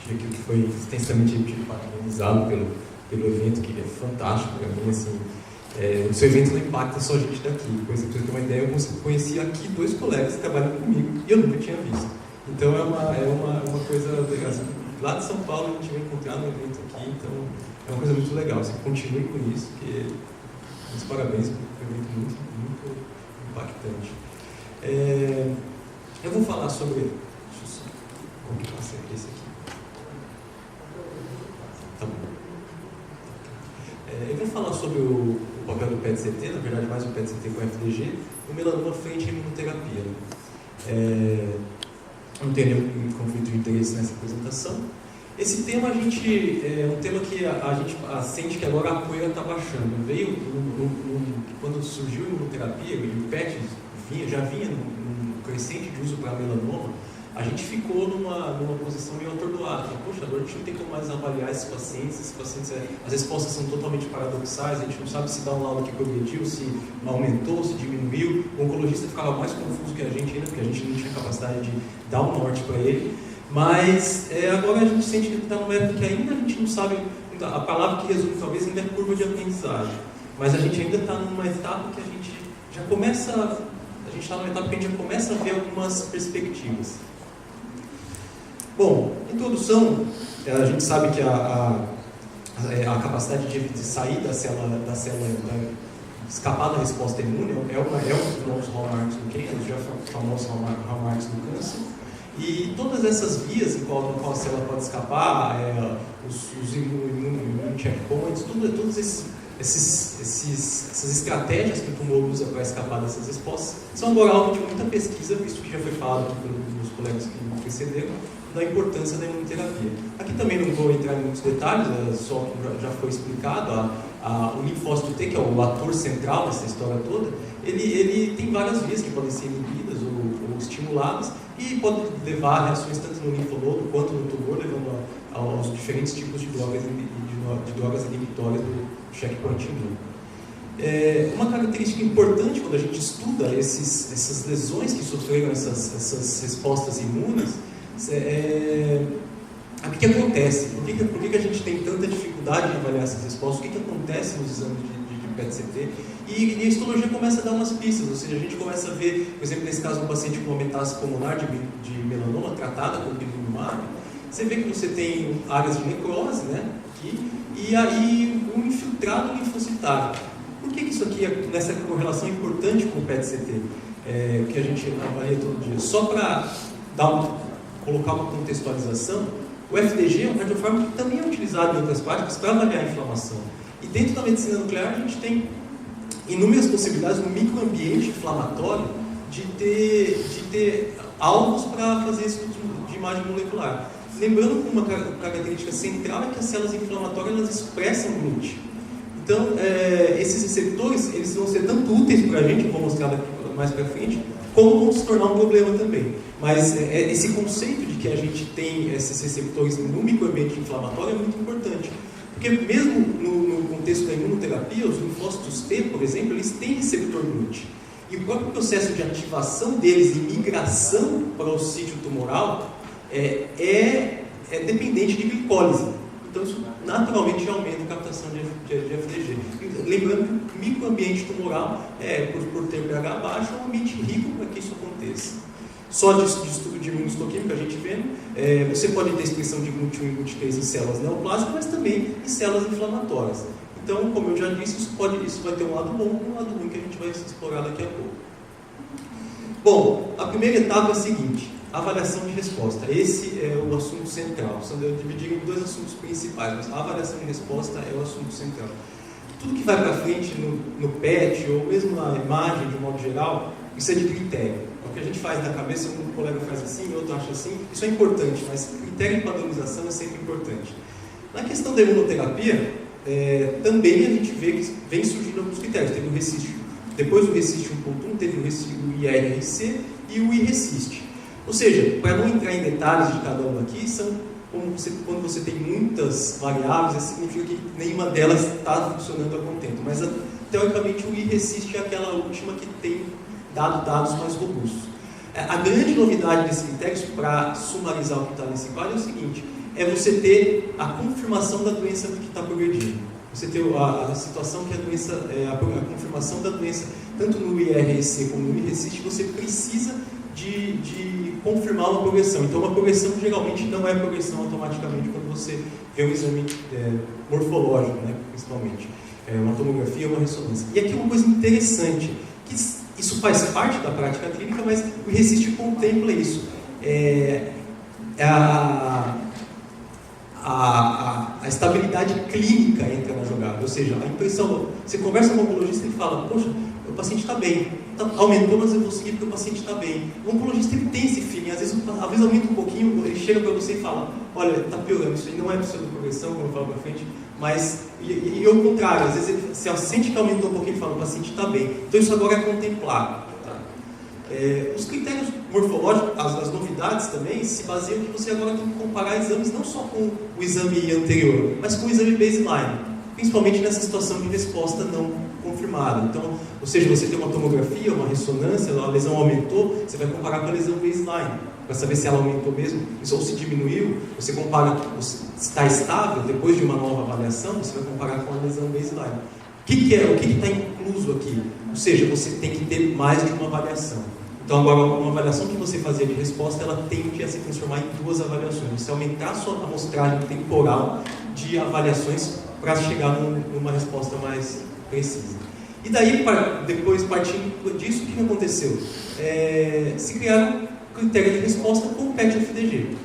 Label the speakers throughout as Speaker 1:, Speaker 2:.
Speaker 1: que aquilo que foi extensamente patronizado pelo evento, que é fantástico para mim, assim. O seu evento não impacta só a gente daqui. Por exemplo, para você ter uma ideia, eu conheci aqui 2 colegas que trabalham comigo e eu nunca tinha visto. Então é uma coisa legal. Assim, lá de São Paulo a gente vai encontrar no evento aqui, então é uma coisa muito legal. Você continue com isso, porque muitos parabéns, foi um evento muito, muito impactante. Eu vou falar sobre. Deixa eu só. Como que passa esse aqui? Tá bom. Eu vou falar sobre o papel do PET-CT, na verdade mais o PET-CT com o FDG, o melanoma frente à imunoterapia. Não tem nenhum conflito de interesse nessa apresentação. Esse tema é um tema que a gente sente que agora a poeira está baixando. Veio quando surgiu a imunoterapia e o PET já vinha num crescente de uso para melanoma, a gente ficou numa posição meio atordoada. Poxa, agora a gente não tem como mais avaliar esses pacientes, as respostas são totalmente paradoxais, a gente não sabe se dá um laudo que progrediu, se aumentou, se diminuiu. O oncologista ficava mais confuso que a gente ainda, porque a gente não tinha capacidade de dar um norte para ele. Mas agora a gente sente que está numa época que ainda a gente não sabe, a palavra que resume talvez ainda é curva de aprendizagem, mas a gente ainda está numa etapa que a gente já começa a ver algumas perspectivas. Bom, introdução, a gente sabe que a capacidade de sair da célula, escapar da resposta imune é um dos novos hallmarks do câncer, já famosos hallmarks do câncer. E todas essas vias em qual a célula pode escapar, os immune checkpoints, todas essas estratégias que o tumor usa para escapar dessas respostas, são agora alvo de muita pesquisa, visto que já foi falado aqui pelos colegas que me precederam, da importância da imunoterapia. Aqui também não vou entrar em muitos detalhes, só que já foi explicado, o linfócito T, que é o ator central dessa história toda, ele tem várias vias que podem ser inibidas ou estimuladas, e pode levar a reações tanto no linfonodo quanto no tumor, levando aos diferentes tipos de drogas inibitórias do checkpoint imune. Uma característica importante quando a gente estuda essas lesões que sofreram essas respostas imunes o que acontece? Por que a gente tem tanta dificuldade de avaliar essas respostas? O que acontece nos exames de PET-CT? E a histologia começa a dar umas pistas, ou seja, a gente começa a ver, por exemplo, nesse caso, um paciente com uma metástase pulmonar de melanoma tratada com ipilimumab, você vê que você tem áreas de necrose, né? Aqui, e aí um infiltrado linfocitário. Por que isso aqui, nessa correlação importante com o PET-CT, que a gente avalia todo dia? Só para colocar uma contextualização, o FDG é um radiofármaco que também é utilizado em outras práticas para avaliar a inflamação. E dentro da medicina nuclear a gente tem inúmeras possibilidades no microambiente inflamatório de ter alvos para fazer estudos de imagem molecular. Lembrando que uma característica central é que as células inflamatórias elas expressam GNUT. Então, esses receptores eles vão ser tanto úteis para a gente, eu vou mostrar daqui mais para frente, como vão se tornar um problema também. Mas esse conceito de que a gente tem esses receptores no microambiente inflamatório é muito importante. Porque mesmo no contexto da imunoterapia, os linfócitos T, por exemplo, eles têm receptor GNUT. E o próprio processo de ativação deles e migração para o sítio tumoral é dependente de glicólise. Então isso naturalmente aumenta a captação de FDG. Lembrando que o microambiente tumoral, por ter pH baixo, é um ambiente rico para que isso aconteça. Só de estudo de imunohistoquímica, a gente vendo, você pode ter expressão de GNUT1 e GNUT3 em células neoplásicas, mas também em células inflamatórias. Então, como eu já disse, isso vai ter um lado bom e um lado ruim que a gente vai explorar daqui a pouco. Bom, a primeira etapa é a seguinte, avaliação de resposta. Esse é o assunto central. Eu dividi em 2 assuntos principais, mas a avaliação de resposta é o assunto central. Tudo que vai para frente no PET, ou mesmo na imagem, de um modo geral, isso é de critério. O que a gente faz na cabeça, um colega faz assim, outro acha assim, isso é importante, mas critério de padronização é sempre importante. Na questão da imunoterapia, também a gente vê que vem surgindo alguns critérios. Teve o RECIST, depois do RECIST 1.1, teve o IRRC e o IRECIST. Ou seja, para não entrar em detalhes de cada um aqui, quando você tem muitas variáveis, isso significa que nenhuma delas está funcionando a contento. Mas, teoricamente, o IRECIST é aquela última que tem dado dados mais robustos. A grande novidade desse critério, para sumarizar o que está nesse quadro, é o seguinte: é você ter a confirmação da doença que está progredindo. Você ter a situação que a doença, a confirmação da doença, tanto no IRC como no IRCIST, você precisa de confirmar uma progressão. Então, uma progressão geralmente não é progressão automaticamente quando você vê um exame morfológico, né, principalmente. Uma tomografia ou uma ressonância. E aqui uma coisa interessante, que isso faz parte da prática clínica, mas o IRCIST contempla isso. A estabilidade clínica entra na jogada, ou seja, a impressão, você conversa com o oncologista e fala, poxa, o paciente está bem, aumentou, mas eu vou seguir porque o paciente está bem. O oncologista ele tem esse feeling, às vezes aumenta um pouquinho, ele chega para você e fala, olha, está piorando, isso aí não é pseudoprogressão, como eu falo para frente, mas, e ao contrário, às vezes ele, se sente que aumentou um pouquinho, ele fala, o paciente está bem. Então isso agora é contemplado. Os critérios morfológicos, as novidades também, se baseiam que você agora tem que comparar exames não só com o exame anterior, mas com o exame baseline, principalmente nessa situação de resposta não confirmada. Então, ou seja, você tem uma tomografia, uma ressonância, a lesão aumentou, você vai comparar com a lesão baseline, para saber se ela aumentou mesmo, ou se diminuiu. Você compara se está estável, depois de uma nova avaliação, você vai comparar com a lesão baseline. O que está incluso aqui? Ou seja, você tem que ter mais de uma avaliação. Então, agora, uma avaliação que você fazia de resposta, ela tende a se transformar em 2 avaliações. Você aumentar a sua amostragem temporal de avaliações para chegar numa resposta mais precisa. E daí, depois, partindo disso, o que aconteceu? Se criaram critérios de resposta com o PET-FDG.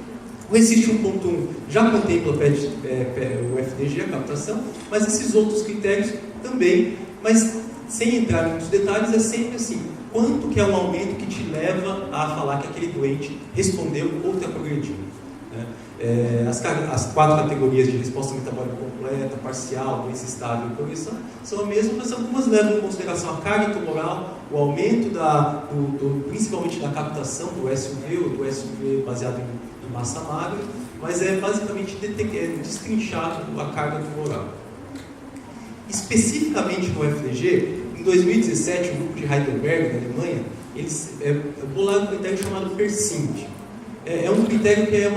Speaker 1: O IRCIST 1.1 já contempla o FDG, a captação, mas esses outros critérios também, mas sem entrar em muitos detalhes, é sempre assim, quanto que é um aumento que te leva a falar que aquele doente respondeu ou está progredindo. Né? As 4 categorias de resposta metabólica completa, parcial, doença estável e progressão são as mesmas, mas algumas levam em consideração a carga tumoral, o aumento principalmente da captação do SUV ou do SUV baseado em massa magra, mas é basicamente destrinchar a carga tumoral. Especificamente no FDG, em 2017, o grupo de Heidelberg, da Alemanha, eles bolaram um critério chamado PERSINT. É um critério que é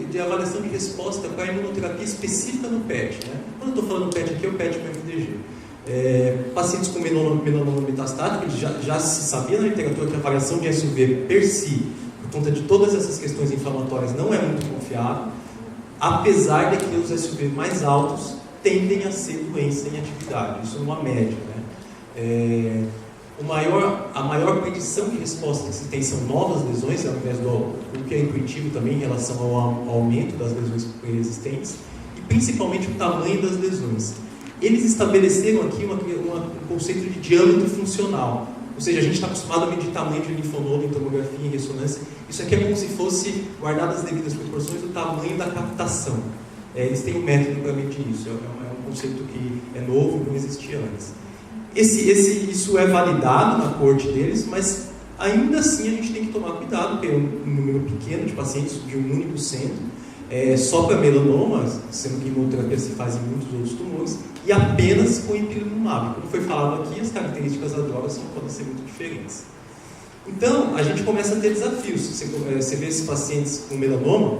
Speaker 1: de avaliação de resposta para a imunoterapia específica no PET. Né? Quando eu estou falando PET aqui, é o PET com FDG. Pacientes com melanoma metastático, já se sabia na literatura que a avaliação de SUV per si, por conta de todas essas questões inflamatórias, não é muito confiável, apesar de que os SUV mais altos tendem a ser doença em atividade, isso numa média. Né? A maior predição de resposta que se tem são novas lesões, ao invés do que é intuitivo também em relação ao aumento das lesões pré-existentes, e principalmente o tamanho das lesões. Eles estabeleceram aqui um conceito de diâmetro funcional, ou seja, a gente está acostumado a medir tamanho de linfonodo em tomografia e ressonância. Isso aqui é como se fosse, guardado as devidas proporções, o tamanho da captação. Eles têm um método para medir isso, é um conceito que é novo, não existia antes. Isso é validado na corte deles, mas ainda assim a gente tem que tomar cuidado, porque é um número pequeno de pacientes de um único centro, só para melanomas, sendo que imunoterapia se faz em muitos outros tumores, e apenas com ipilimumab. Como foi falado aqui, as características da droga podem ser muito diferentes. Então, a gente começa a ter desafios. Você vê esses pacientes com melanoma,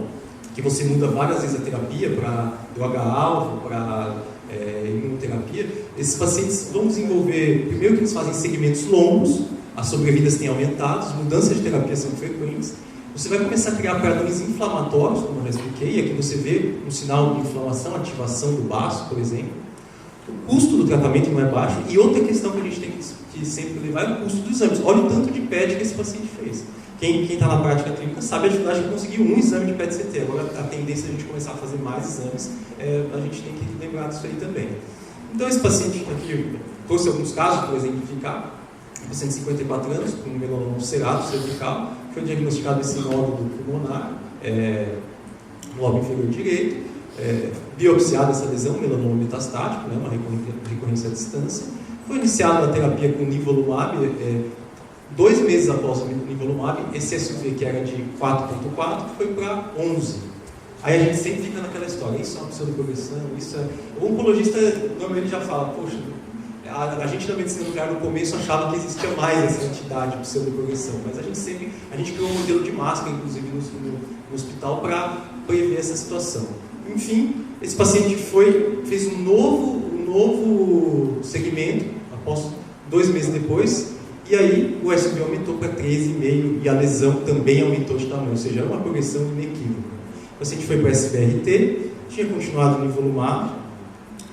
Speaker 1: que você muda várias vezes a terapia para droga-alvo, para imunoterapia, esses pacientes vão desenvolver, primeiro que eles fazem segmentos longos, as sobrevidas têm aumentado, as mudanças de terapia são frequentes, você vai começar a criar padrões inflamatórios, como eu já expliquei, aqui você vê um sinal de inflamação, ativação do baço, por exemplo. O custo do tratamento não é baixo, e outra questão que a gente tem que sempre levar é o custo dos exames. Olha o tanto de PET que esse paciente fez. Quem está na prática clínica sabe a dificuldade de conseguir um exame de PET-CT. Agora, a tendência é a gente começar a fazer mais exames, a gente tem que lembrar disso aí também. Então, esse paciente aqui, trouxe alguns casos para exemplificar. Um paciente de 54 anos, com melanoma ulcerado cervical, foi diagnosticado esse nódulo pulmonar, no lobo inferior direito, biopsiada essa lesão, melanoma metastático, né, uma recorrência à distância. Foi iniciada a terapia com nivolumab. 2 meses após o nivolumab, esse SUV que era de 4.4 foi para 11. Aí a gente sempre fica naquela história, isso é uma pseudoprogressão, isso é... O oncologista normalmente já fala, poxa, a gente na medicina nuclear no começo achava que existia mais essa entidade de pseudoprogressão, mas a gente criou um modelo de máscara, inclusive no hospital, para prever essa situação. Enfim, esse paciente fez um novo segmento, após 2 meses depois, e aí o SB aumentou para 13,5 e a lesão também aumentou de tamanho, ou seja, era uma progressão inequívoca. O paciente foi para SBRT, tinha continuado no nivolumab,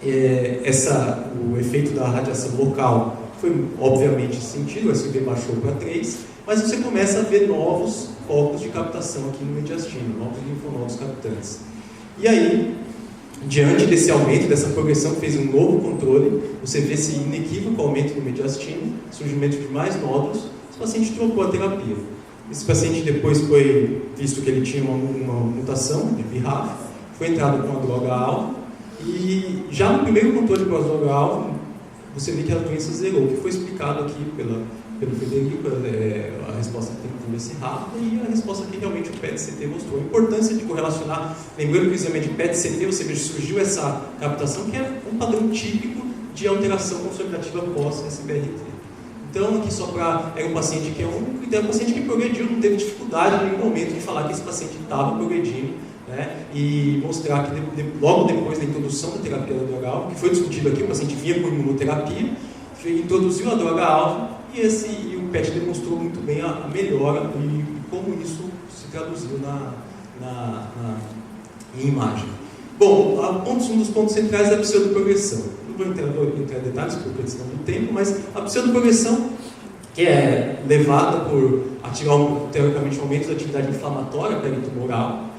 Speaker 1: o efeito da radiação local foi obviamente sentido, o SB baixou para 3, mas você começa a ver novos focos de captação aqui no mediastino, novos linfonodos captantes. E aí, diante desse aumento, dessa progressão, fez um novo controle, você vê esse inequívoco aumento no mediastino, surgimento de mais nódulos, esse paciente trocou a terapia. Esse paciente depois foi visto que ele tinha uma mutação de BRAF, foi entrado com a droga-alvo, e já no primeiro controle com a droga-alvo, você vê que a doença zerou, que foi explicado aqui pelo Federico, a resposta tem que ser rápida, e a resposta que realmente o PET-CT mostrou. A importância de correlacionar, lembrando que o exame de PET-CT, ou seja, surgiu essa captação, que é um padrão típico de alteração consolidativa pós-SBRT. Então, aqui só para... Era um paciente que é único, então é um paciente que progrediu, não teve dificuldade em nenhum momento de falar que esse paciente estava progredindo, né, e mostrar que logo depois da introdução da terapia da droga-alvo, que foi discutido aqui, o paciente vinha com imunoterapia, introduziu a droga-alvo, e o PET demonstrou muito bem a melhora e como isso se traduziu em imagem. Bom, um dos pontos centrais é a pseudoprogressão. Não vou entrar em detalhes por questão do tempo, mas a pseudoprogressão, que é levada por ativar, teoricamente, um aumento da atividade inflamatória peritumoral,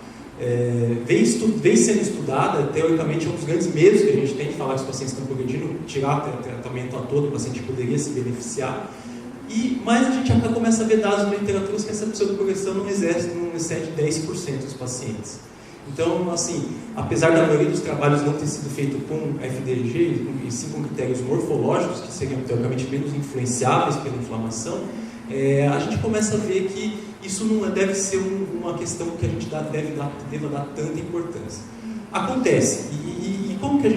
Speaker 1: vem sendo estudada, teoricamente, é um dos grandes medos que a gente tem de falar que os pacientes estão progredindo, tirar o tratamento a todo, o paciente poderia se beneficiar. Mas a gente já começa a ver dados na literatura que essa pseudoprogressão não excede 10% dos pacientes. Então, assim, apesar da maioria dos trabalhos não ter sido feito com FDG, e sim com critérios morfológicos, que seriam teoricamente menos influenciáveis pela inflamação, a gente começa a ver que isso não deve ser uma questão que a gente deva dar tanta importância. Acontece, e como que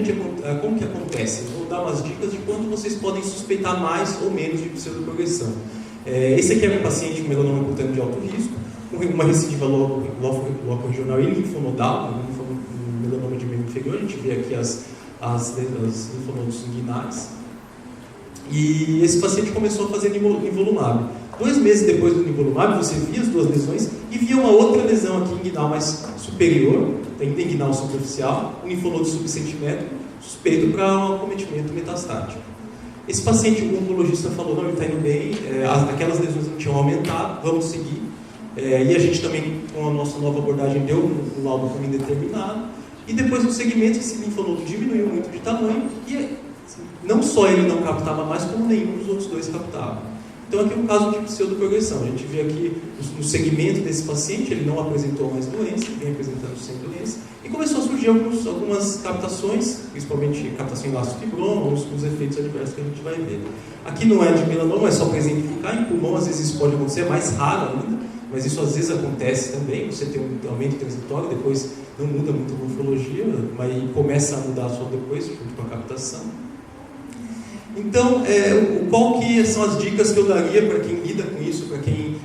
Speaker 1: acontece? Eu vou dar umas dicas de quando vocês podem suspeitar mais ou menos de pseudoprogressão. Esse aqui é um paciente com melanoma cutâneo de alto risco, com uma recidiva local regional e linfonodal, um melanoma de membro inferior. A gente vê aqui as linfonodos inguinais. E esse paciente começou a fazer nivolumab. 2 meses depois do nivolumab, você via as 2 lesões e via uma outra lesão aqui inguinal mais superior, ainda inguinal superficial, um linfonodo subcentimétrico, suspeito para um acometimento metastático. Esse paciente, o oncologista falou, não, ele está indo bem, aquelas lesões não tinham aumentado, vamos seguir. E a gente também, com a nossa nova abordagem, deu um laudo como indeterminado. E depois do segmento, esse linfonodo diminuiu muito de tamanho e não só ele não captava mais, como nenhum dos outros 2 captavam. Então aqui é um caso de pseudoprogressão. A gente vê aqui no segmento desse paciente, ele não apresentou mais doença, vem apresentando sem doença, e começou a surgir algumas captações, principalmente captação em laço fibroma, os efeitos adversos que a gente vai ver. Aqui não é de melanoma, é só para exemplificar. Em pulmão, às vezes isso pode acontecer, é mais raro ainda, mas isso às vezes acontece também. Você tem um aumento transitório, depois não muda muito a morfologia, mas começa a mudar só depois, junto com a captação. Então, qual que são as dicas que eu daria para quem lida com isso, para quem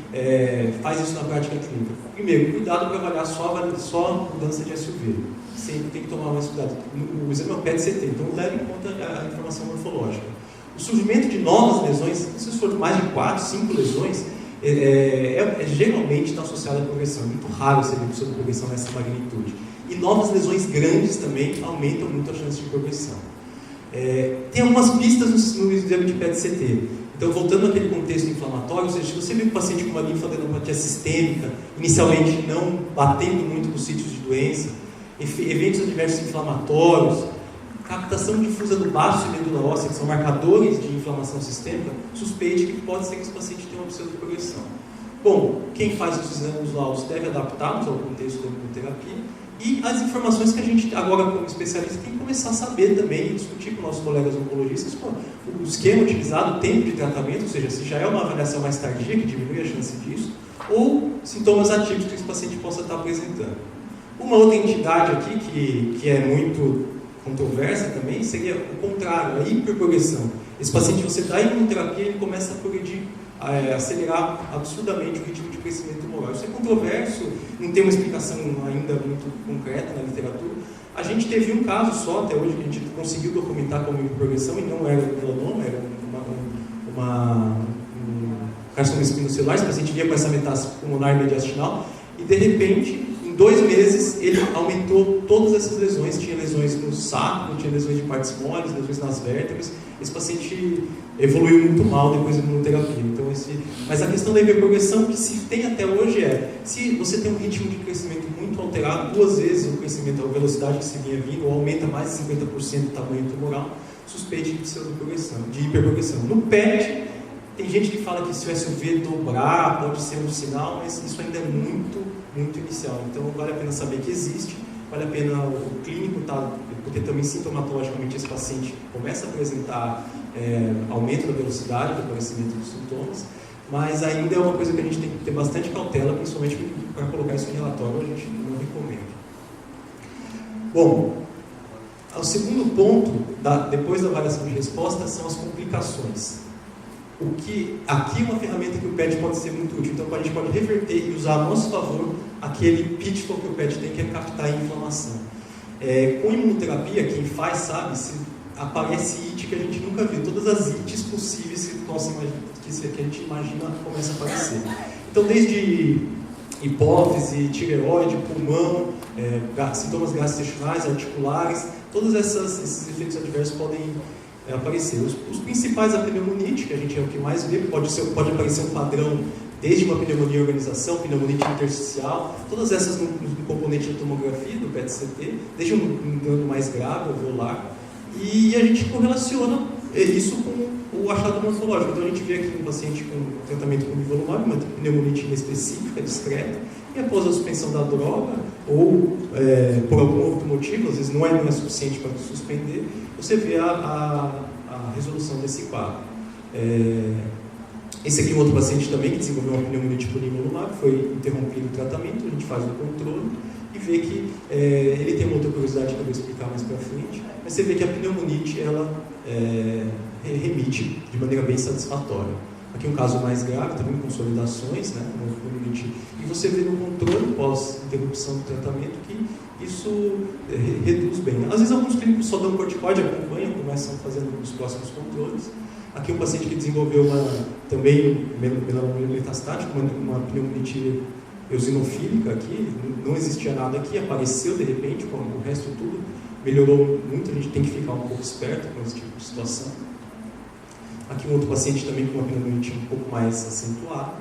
Speaker 1: faz isso na prática clínica? Primeiro, cuidado para avaliar só mudança de SUV. Sempre tem que tomar mais cuidado. O exame é o PET-CT, então leve em conta a informação morfológica. O surgimento de novas lesões, se for mais de 4, 5 lesões, geralmente está associado à progressão. É muito raro você ver pseudoprogressão nessa magnitude. E novas lesões grandes também aumentam muito a chance de progressão. Tem algumas pistas no exame de PET-CT. Então, voltando àquele contexto inflamatório, ou seja, se você vê um paciente com uma linfadenopatia sistêmica, inicialmente não batendo muito nos sítios de doença, eventos adversos inflamatórios, captação difusa do baço e medula óssea, que são marcadores de inflamação sistêmica, suspeite que pode ser que esse paciente tenha uma pseudoprogressão. Bom, quem faz os exames, os laudos, deve adaptá-los ao contexto da imunoterapia. E as informações que a gente, agora como especialista, tem que começar a saber também e discutir com nossos colegas oncologistas o esquema utilizado, o tempo de tratamento, ou seja, se já é uma avaliação mais tardia, que diminui a chance disso, ou sintomas atípicos que esse paciente possa estar apresentando. Uma outra entidade aqui que é muito controversa também seria o contrário, a hiperprogressão. Esse paciente, você dá imunoterapia, ele começa a progredir, a acelerar absurdamente o ritmo de crescimento tumoral. Isso é controverso, não tem uma explicação ainda muito concreta na literatura. A gente teve um caso só, até hoje, que a gente conseguiu documentar como hiperprogressão, e não era melanoma, era um carcinoma espinocelular. Esse paciente vinha com essa metástase pulmonar mediastinal, e de repente, em 2 meses, ele aumentou todas essas lesões. Tinha lesões no saco, tinha lesões de partes moles, lesões nas vértebras. Esse paciente evoluiu muito mal depois da imunoterapia. Então, mas a questão da hiperprogressão que se tem até hoje se você tem um ritmo de crescimento muito alterado, 2 vezes o crescimento, a velocidade que se vinha vindo, ou aumenta mais de 50% o tamanho tumoral, suspeite de de hiperprogressão. No PET, tem gente que fala que se o SUV dobrar pode ser um sinal, mas isso ainda é muito inicial. Então vale a pena saber que existe, vale a pena o clínico, porque também sintomatologicamente esse paciente começa a apresentar aumento da velocidade, do aparecimento dos sintomas, mas ainda é uma coisa que a gente tem que ter bastante cautela, principalmente para colocar isso em relatório, a gente não recomenda. Bom, o segundo ponto, depois da avaliação de resposta, são as complicações. Aqui é uma ferramenta que o PET pode ser muito útil, então a gente pode reverter e usar a nosso favor aquele pitfall que o PET tem, que é captar a inflamação. Com imunoterapia, quem faz sabe, aparece IT que a gente nunca viu, todas as ITs possíveis que a gente imagina começam a aparecer. Então, desde hipófise, tireoide, pulmão, sintomas gastrointestinais, articulares, todos esses efeitos adversos podem aparecer. Os principais, a pneumonite, que a gente é o que mais vê, pode aparecer um padrão desde uma pneumonia organização, pneumonite intersticial, todas essas no componente de tomografia do PET-CT, desde um dano mais grave, alveolar, e a gente correlaciona isso com o achado morfológico. Então a gente vê aqui um paciente com tratamento com nivolumab, uma pneumonite inespecífica, discreta, e após a suspensão da droga, ou por algum outro motivo, às vezes não é suficiente para suspender, você vê a resolução desse quadro. Esse aqui é um outro paciente também que desenvolveu uma pneumonite por nivolumab, foi interrompido o tratamento, a gente faz o controle e vê que ele tem uma outra curiosidade que eu vou explicar mais para frente, mas você vê que a pneumonite ela remite de maneira bem satisfatória. Aqui um caso mais grave, também consolidações, né, e você vê no controle pós-interrupção do tratamento que isso reduz bem. Às vezes alguns clínicos só dão corticoide, acompanham, começam fazendo os próximos controles. Aqui um paciente que desenvolveu também melanoma metastática, uma pneumonite eosinofílica aqui, não existia nada aqui, apareceu de repente, com o resto tudo melhorou muito, a gente tem que ficar um pouco esperto com esse tipo de situação. Aqui um outro paciente também com uma pneumonite um pouco mais acentuada,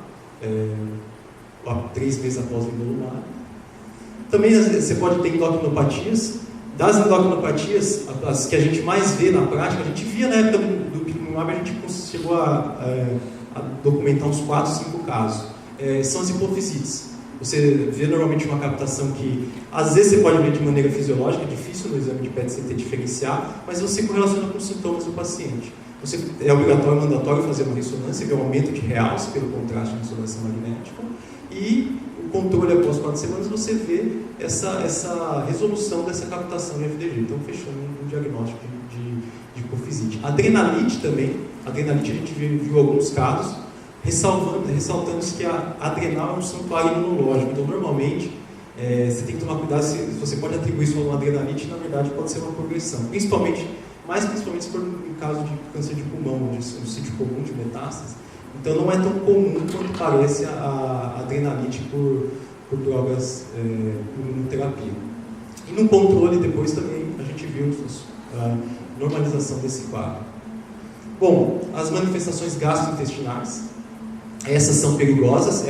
Speaker 1: 3 meses após o nivolumab. Também você pode ter endocrinopatias. Das endocrinopatias, as que a gente mais vê na prática, a gente via na época do nivolumab, a gente chegou a documentar uns 4, 5 casos. São as hipofisites. Você vê normalmente uma captação que, às vezes, você pode ver de maneira fisiológica, é difícil no exame de PET-CT diferenciar, mas você correlaciona com os sintomas do paciente. É obrigatório, mandatório fazer uma ressonância, ver um aumento de realce pelo contraste de ressonância magnética, e o controle após 4 semanas você vê essa resolução dessa captação de FDG. Então, fechando um diagnóstico de hipofisite. Adrenalite também, a gente viu alguns casos, ressaltando que a adrenal é um santuário imunológico. Então, normalmente, você tem que tomar cuidado se você pode atribuir isso a uma adrenalite, na verdade pode ser uma progressão. Principalmente se for no caso de câncer de pulmão, onde um sítio comum de metástase. Então não é tão comum quanto parece a adrenalite por drogas, por imunoterapia. E no controle depois também a gente viu a normalização desse quadro. Bom, as manifestações gastrointestinais, essas são perigosas,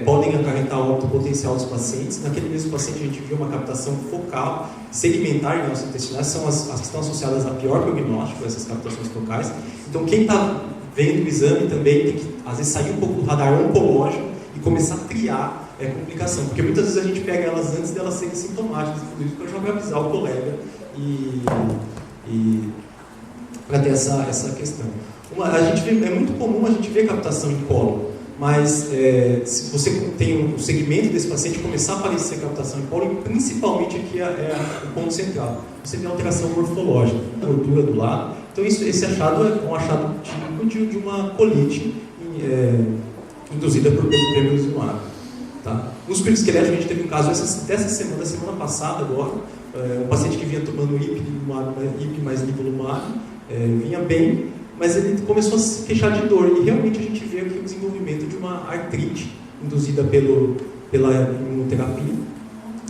Speaker 1: podem acarretar o óbito potencial dos pacientes. Naquele mesmo paciente a gente viu uma captação focal, segmentar em gastrointestinais, são as que estão associadas a pior prognóstico, essas captações focais. Então quem está vendo o exame também tem que, às vezes, sair um pouco do radar oncológico e começar a triar complicação, porque muitas vezes a gente pega elas antes delas serem sintomáticas, então já vai avisar o colega e para ter essa questão. É muito comum a gente ver captação em colo. mas se você tem o segmento desse paciente começar a aparecer a captação de pólen, principalmente aqui é o ponto central. Você tem alteração morfológica, gordura do lado. Então esse achado é um achado típico de uma colite induzida por pembrolizumab. Tá? Músculo esquelético, a gente teve um caso dessa semana passada agora, um paciente que vinha tomando IP mais nivolumab, vinha bem, mas ele começou a se queixar de dor, e realmente a gente vê aqui o desenvolvimento de uma artrite induzida pela imunoterapia.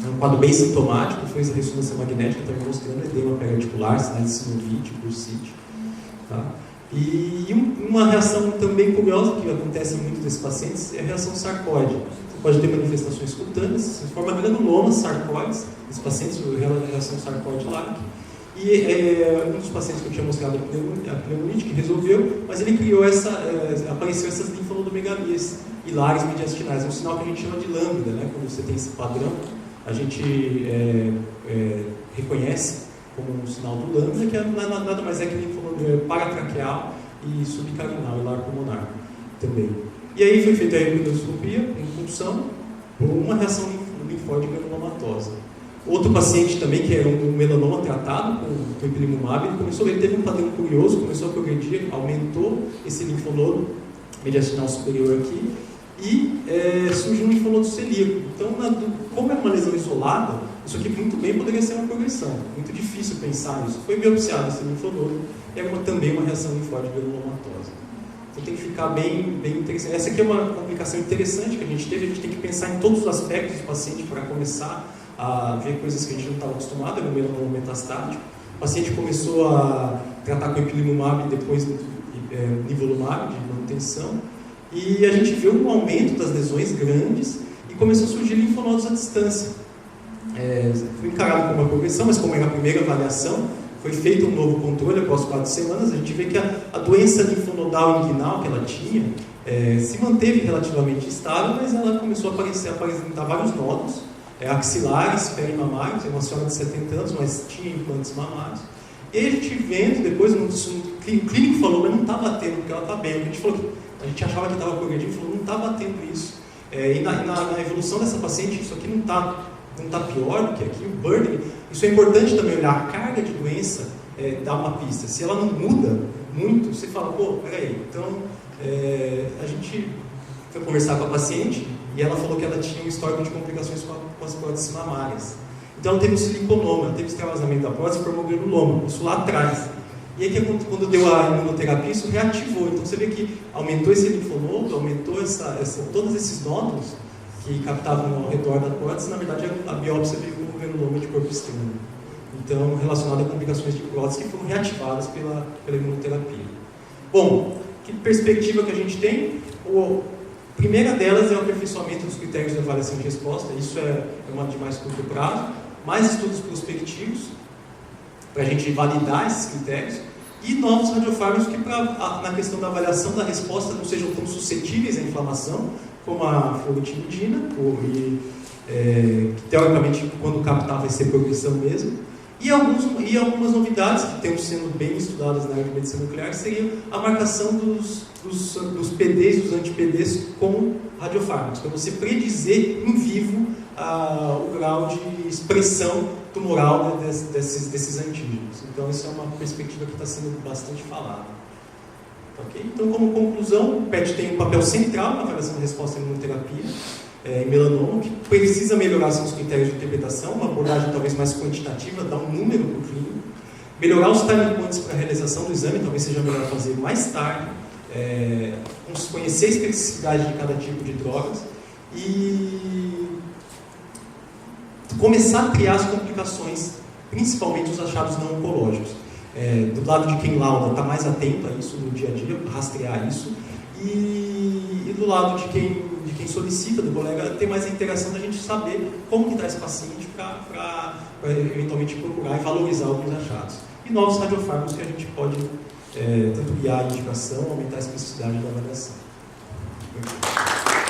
Speaker 1: É um quadro bem sintomático, foi a ressonância magnética também mostrando edema periarticular, sinais de sinovite, bursite. Tá? E uma reação também curiosa que acontece em muitos desses pacientes é a reação sarcóide. Você pode ter manifestações cutâneas, se forma granulomas sarcóides, esses pacientes, a reação sarcóide-like. E um dos pacientes que eu tinha mostrado a pneumonite, que resolveu, mas ele criou apareceu essas linfonodomegalias hilares mediastinais. É um sinal que a gente chama de lambda, né? Quando você tem esse padrão, a gente reconhece como um sinal do lambda, que nada mais é que linfonodomegalias paratraqueal e subcarinal, hilar pulmonar também. E aí foi feita a endoscopia, em função, por uma reação linfóide granulomatosa. Outro paciente também, que era um melanoma tratado com ipilimumab, ele teve um padrão curioso, começou a progredir, aumentou esse linfonodo mediastinal superior aqui, e surgiu um linfonodo celíaco. Então, como é uma lesão isolada, isso aqui muito bem poderia ser uma progressão. Muito difícil pensar nisso. Foi biopsiado esse linfonodo, e é também uma reação linfóide granulomatosa. Então tem que ficar bem interessante. Essa aqui é uma complicação interessante que a gente teve. A gente tem que pensar em todos os aspectos do paciente para começar a ver coisas que a gente não estava acostumado, no melanoma metastático. O paciente começou a tratar com ipilimumab e depois nivolumab, de manutenção, e a gente viu um aumento das lesões grandes e começou a surgir linfonodos à distância. Foi encarado como uma progressão, mas como era a primeira avaliação, foi feito um novo controle após 4 semanas. A gente vê que a doença linfonodal inguinal que ela tinha se manteve relativamente estável, mas ela começou a apresentar vários nódulos, axilares, perimamários. É uma senhora de 70 anos, mas tinha implantes mamários. E aí a gente vendo, depois o clínico falou, mas não está batendo, porque ela está bem. A gente achava que estava progredindo, falou, não está batendo isso. E na evolução dessa paciente, isso aqui não está pior do que aqui, o burden. Isso é importante também olhar, a carga de doença dá uma pista. Se ela não muda muito, você fala, pô, peraí, então a gente foi conversar com a paciente e ela falou que ela tinha um histórico de complicações com as próteses mamárias. Então ela teve um siliconoma, ela teve extravasamento da prótese e formou granuloma, isso lá atrás. E aí quando deu a imunoterapia, isso reativou. Então você vê que aumentou esse linfonodo, aumentou todos esses nódulos que captavam ao redor da prótese. Na verdade a biópsia veio como granuloma de corpo externo. Então relacionado a complicações de prótese que foram reativadas pela imunoterapia. Bom, que perspectiva que a gente tem? A primeira delas é o aperfeiçoamento dos critérios de avaliação de resposta. Isso é uma de mais curto prazo. Mais estudos prospectivos para a gente validar esses critérios, e novos radiofármacos que na questão da avaliação da resposta não sejam tão suscetíveis à inflamação, como a fluotimidina, que teoricamente quando captar vai ser progressão mesmo. E algumas novidades que estão sendo bem estudadas na área de medicina nuclear seria a marcação dos PDs, dos anti-PDs com radiofármacos, para você predizer em vivo o grau de expressão tumoral desses antígenos. Então, isso é uma perspectiva que está sendo bastante falada. Okay? Então, como conclusão, o PET tem um papel central na avaliação da resposta à imunoterapia em melanoma, que precisa melhorar seus critérios de interpretação, uma abordagem talvez mais quantitativa, dar um número para o clínico, melhorar os time points para a realização do exame, talvez seja melhor fazer mais tarde, conhecer a especificidade de cada tipo de drogas e começar a criar as complicações, principalmente os achados não oncológicos. Do lado de quem lauda, está mais atento a isso no dia a dia, rastrear isso, e do lado de quem solicita, do colega, ter mais a interação da gente saber como que está esse paciente para eventualmente procurar e valorizar alguns achados. E novos radiofármacos que a gente pode tanto guiar a indicação, aumentar a especificidade da avaliação.